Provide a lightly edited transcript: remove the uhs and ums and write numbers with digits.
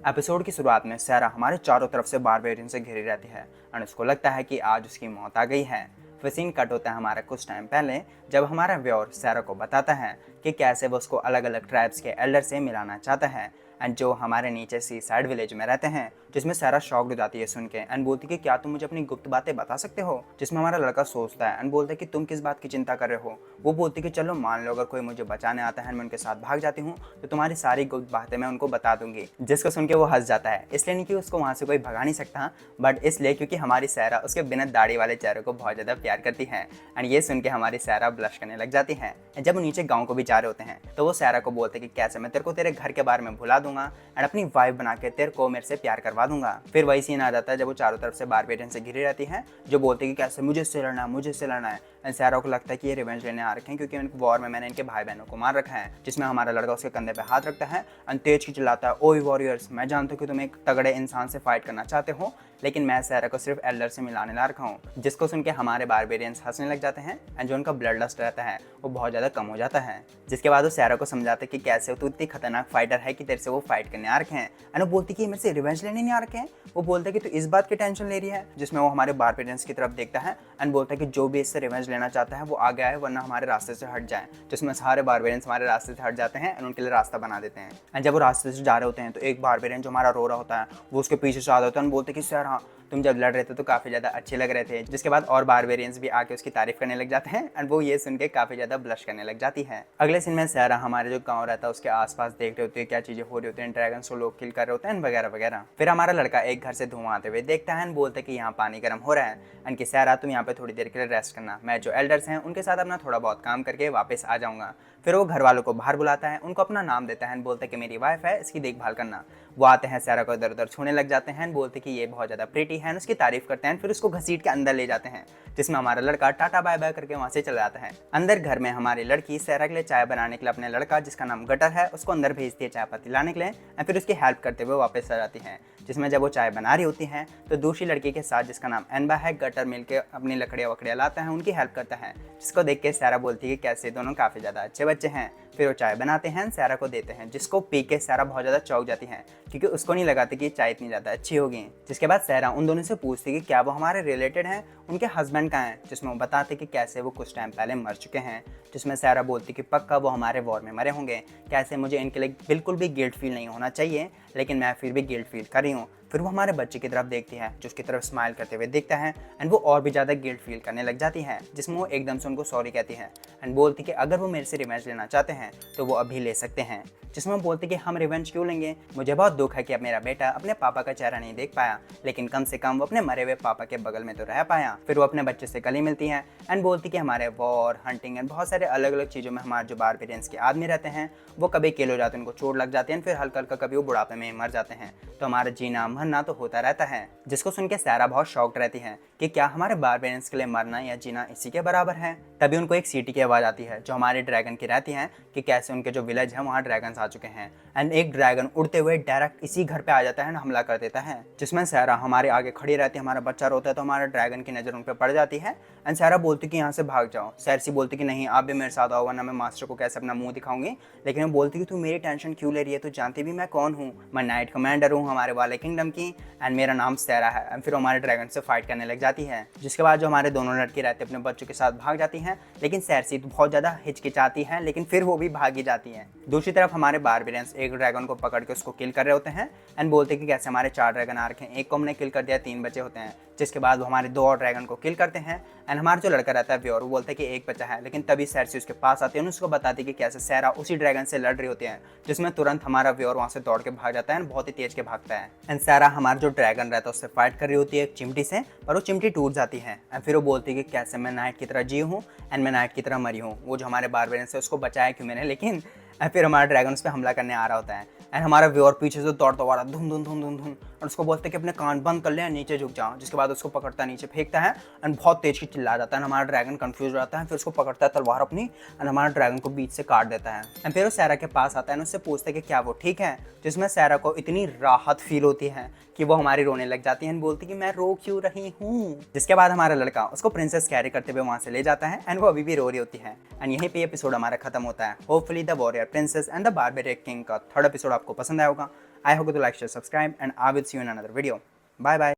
Episode की शुरुआत में सैरा हमारे चारों तरफ से बारबेरियन से घिरी रहती है और उसको लगता है कि आज उसकी मौत आ गई है। फिर सीन कट होता है हमारा कुछ टाइम पहले, जब हमारा व्योर सैरा को बताता है कि कैसे वो उसको अलग अलग ट्राइब्स के एल्डर से मिलाना चाहता है एंड जो हमारे नीचे सी साइड विलेज में रहते हैं। जिसमें सैरा शॉक्ड हो जाती है सुन के एंड बोलती कि क्या तुम मुझे अपनी गुप्त बातें बता सकते हो। जिसमें हमारा लड़का सोचता है एंड बोलता है कि तुम किस बात की चिंता कर रहे हो। वो बोलती कि चलो मान लो अगर कोई मुझे बचाने आता है मैं उनके साथ भाग जाती हूँ तो तुम्हारी सारी गुप्त बातें मैं उनको बता दूंगी। जिसको सुन के वो हंस जाता है, इसलिए नहीं कि उसको वहाँ से कोई भगा नहीं सकता, बट इसलिए क्योंकि हमारी सैरा उसके बिना दाढ़ी वाले चेहरे को बहुत ज़्यादा प्यार करती है। एंड ये सुन के हमारी सैरा ब्लश करने लग जाती है। जब वो नीचे गाँव को भी जा रहे होते हैं तो वो सैरा को बोलते कि कैसे मैं तेरे को तेरे घर के बारे में भुला दूंगा एंड अपनी वाइफ बना के तेरे को मेरे से प्यार करवा दूंगा। फिर वही सीन आ जाता है जब वो चारों तरफ से बारबेरियन से घिरी रहती है जो बोलती कि कैसे मुझे से लड़ना है, मुझे से लड़ना है। एंड सैरा को लगता है कि ये रिवेंज लेने आ रखे हैं क्योंकि वॉर में मैंने इनके भाई बहनों को मार रखा है। जिसमें हमारा लड़का उसके कंधे पे हाथ रखता है एंड तेज की चिल्लाता है, ओए वॉरियर्स, मैं जानता हूँ कि तुम एक तगड़े इंसान से फाइट करना चाहते हो लेकिन मैं सैरा को सिर्फ एल्डर से मिलाने ला रखा हूँ। जिसको सुन के हमारे बारबेरियंस हंसने लग जाते हैं एंड जो उनका ब्लड लस्ट रहता है वो बहुत ज़्यादा कम हो जाता है। जिसके बाद वो सैरा को समझाते कि कैसे तू इतनी खतरनाक फाइटर है कि तेरे से वो फाइट करने आ रखे हैं एंड वो बोलती कि मेरे से रिवेंज लेने नहीं आ रखे हैं। वो बोलता है कि तू इस बात की टेंशन ले रही है। जिसमें वो हमारे बारबेरियंस की तरफ देखता है एंड बोलता है कि जो भी इससे रिवेंज लेना चाहता है वो आ गया है वरना हमारे रास्ते से हट जाए। जिसमें सारे बारबेरियंस हमारे रास्ते से हट जाते हैं एंड उनके लिए रास्ता बना देते हैं। एंड जब वो रास्ते से जा रहे होते हैं तो एक बारबेरियन जो हमारा रो रहा होता है वो उसके पीछे से आ जाता है एंड बोलते कि सर हाँ तुम जब लड़ रहे थे तो काफ़ी ज़्यादा अच्छे लग रहे थे। जिसके बाद और बारबेरियंस भी आके उसकी तारीफ करने लग जाते हैं एंड वो ये सुन के काफ़ी ज़्यादा ब्लश करने लग जाती है। अगले सीन में सैरा हमारे जो गांव रहता है उसके आसपास देख रहे होते हैं क्या चीज़ें हो रही होती हैं, ड्रैगन्स को लोग किल कर रहे होते हैं वगैरह वगैरह। फिर हमारा लड़का एक घर से धुआं आते हुए देखता है एंड बोलता है कि यहाँ पानी गर्म हो रहा है एंड कि सैरा तुम यहाँ पे थोड़ी देर के लिए रेस्ट करना, मैं जो एल्डर्स हैं उनके साथ अपना थोड़ा बहुत काम करके वापस आ जाऊँगा। फिर वो घर वालों को बाहर बुलाता है, उनको अपना नाम देता है एंड बोलता है कि मेरी वाइफ है, इसकी देखभाल करना। वो आते हैं सैरा को इधर उधर छूने लग जाते हैं, बोलते कि ये बहुत ज़्यादा प्रीटी है, उसकी तारीफ करते हैं। फिर उसको घसीट के अंदर ले जाते हैं जिसमें हमारा लड़का टाटा बाय बाय करके वहाँ से चला जाता है। अंदर घर में हमारी लड़की सैरा के लिए चाय बनाने के लिए अपने लड़का जिसका नाम गटर है उसको अंदर भेजती है चाय पत्ती लाने के लिए एंड फिर उसकी हेल्प करते हुए वापस आ जाती है। जिसमें जब वो चाय बना रही होती हैं तो दूसरी लड़की के साथ जिसका नाम एनबा है गटर मिलकर अपनी लकड़ियाँ वकड़ियाँ लाता है, उनकी हेल्प करता है। जिसको देख के सैरा बोलती है कि कैसे दोनों काफ़ी ज़्यादा अच्छे बच्चे हैं। फिर वो चाय बनाते हैं सैरा को देते हैं जिसको पी के सैरा बहुत ज़्यादा चौंक जाती है क्योंकि उसको नहीं लगा था कि चाय इतनी ज़्यादा अच्छी होगी। जिसके बाद सैरा उन दोनों से पूछती कि क्या वो हमारे रिलेटेड हैं, उनके हस्बैंड कहाँ हैं। जिसमें वो बताते कि कैसे वो कुछ टाइम पहले मर चुके हैं। जिसमें सैरा बोलती कि पक्का वो हमारे वॉर में मरे होंगे, कैसे मुझे इनके लिए बिल्कुल भी गिल्ट फील नहीं होना चाहिए लेकिन मैं फिर भी गिल्ट फील कर रही हूँ। फिर वो हमारे बच्चे की तरफ देखती है जो उसकी तरफ स्माइल करते हुए देखता है एंड वो और भी ज़्यादा गिल्ट फील करने लग जाती है। जिसमें वो एकदम से उनको सॉरी कहती है एंड बोलती कि अगर वो मेरे से रिवेंज लेना चाहते हैं तो वो अभी ले सकते हैं। जिसमें वो बोलती कि हम रिवेंज क्यों लेंगे, मुझे बहुत दुख है कि अब मेरा बेटा अपने पापा का चेहरा नहीं देख पाया लेकिन कम से कम वो अपने मरे हुए पापा के बगल में तो रह पाया। फिर वो अपने बच्चे से गले मिलती है एंड बोलती कि हमारे वॉर हंटिंग एंड बहुत सारे अलग अलग चीज़ों में हमारे जो बारबेरियंस के आदमी रहते हैं वो कभी किल हो जाते हैं, उनको चोट लग जाती है फिर हल्का हल्का कभी वो बुढ़ापे में मर जाते हैं। तो हमारा जीना मरना तो होता रहता है। जिसको सुन के सैरा बहुत शॉक्ड रहती है कि क्या हमारे बारबेरियंस के लिए मरना या जीना इसी के बराबर है। तभी उनको एक सीटी की आवाज़ आती है जो हमारे ड्रैगन की रहती है कि कैसे उनके जो विलेज है वहाँ ड्रैगन्स आ चुके हैं एंड एक ड्रैगन उड़ते हुए डायरेक्ट इसी घर पे आ जाता है एंड हमला कर देता है। जिसमें सैरा हमारे आगे खड़ी रहती है, हमारा बच्चा रोता है तो हमारा ड्रैगन की नज़र उन पर पड़ जाती है एंड सैरा बोलती कि यहाँ से भाग जाओ। सैरसी बोलती कि नहीं आप भी मेरे साथ आओ वरना मैं मास्टर को कैसे अपना मुंह दिखाऊंगी। लेकिन वो बोलती कि तू मेरी टेंशन क्यों ले रही है, तू जानती भी मैं कौन हूँ, मैं नाइट कमांडर हूँ हमारे वाले किंगडम की एंड मेरा नाम सैरा है। एंड फिर हमारे ड्रैगन से फाइट करने लग जाती है। जिसके बाद जो हमारे दोनों लड़के रहते अपने बच्चों के साथ भाग जाती हैं लेकिन सैरसी तो बहुत ज़्यादा हिचकिचाती है लेकिन फिर वो भी भागी जाती है। दूसरी तरफ हमारे बारबेरियंस एक ड्रैगन को पकड़ के उसको किल कर रहे होते हैं एंड बोलते कि कैसे हमारे 4 ड्रैगन आ रखे हैं, एक को हमने किल कर दिया, 3 बचे होते हैं। जिसके बाद वो हमारे 2 और ड्रैगन को किल करते हैं एंड हमारा जो लड़का रहता है व्योर वो बोलते हैं कि एक बचा है। लेकिन तभी सैरसी उसके पास आती है, उसको बताती कि कैसे सैरा उसी ड्रैगन से लड़ रही होती है। जिसमें तुरंत हमारा व्योर वहाँ से दौड़ के भाग जाता है एंड बहुत ही तेज के भागता है एंड सैरा हमारा जो ड्रैगन रहता है उससे फाइट कर रही होती है एक चिमटी से, पर वो चिमटी टूट जाती है एंड फिर वो बोलती है कि कैसे मैं नाइट की तरह जी हूँ एंड मैं नाइट की तरह मरी हूँ। वो जो हमारे बारबेरियन से उसको बचाया क्यों मैंने, लेकिन फिर हमारा ड्रैगन उस पर हमला करने आ रहा होता है एंड हमारा व्योर पीछे से दौड़ता हुआ धुन धुन धुन धुन धुन और उसको बोलते कि अपने कान बंद कर ले नीचे झुक जाओ। जिसके बाद उसको पकड़ता है नीचे फेंकता है एंड बहुत तेज की चिल्ला जाता है। हमारा ड्रैगन कंफ्यूज हो जाता है, फिर उसको पकड़ता है तलवार अपनी एंड हमारा ड्रैगन को बीच से काट देता है एंड फिर वो सैरा के पास आता है उससे पूछता है कि क्या वो ठीक है। जिसमें सैरा को इतनी राहत फील होती है कि वो हमारी रोने लग जाती है, बोलती कि मैं रो क्यों रही हूँ। जिसके बाद हमारा लड़का उसको प्रिंसेस कैरी करते हुए वहाँ से ले जाता है एंड वो अभी भी रो रही होती है एंड यहीं पे एपिसोड हमारा खत्म होता है। Hopefully the warrior princess and the barbarian king का 3rd एपिसोड आपको पसंद आया होगा। I hope to like, share, subscribe, and I will see you in another video. Bye bye.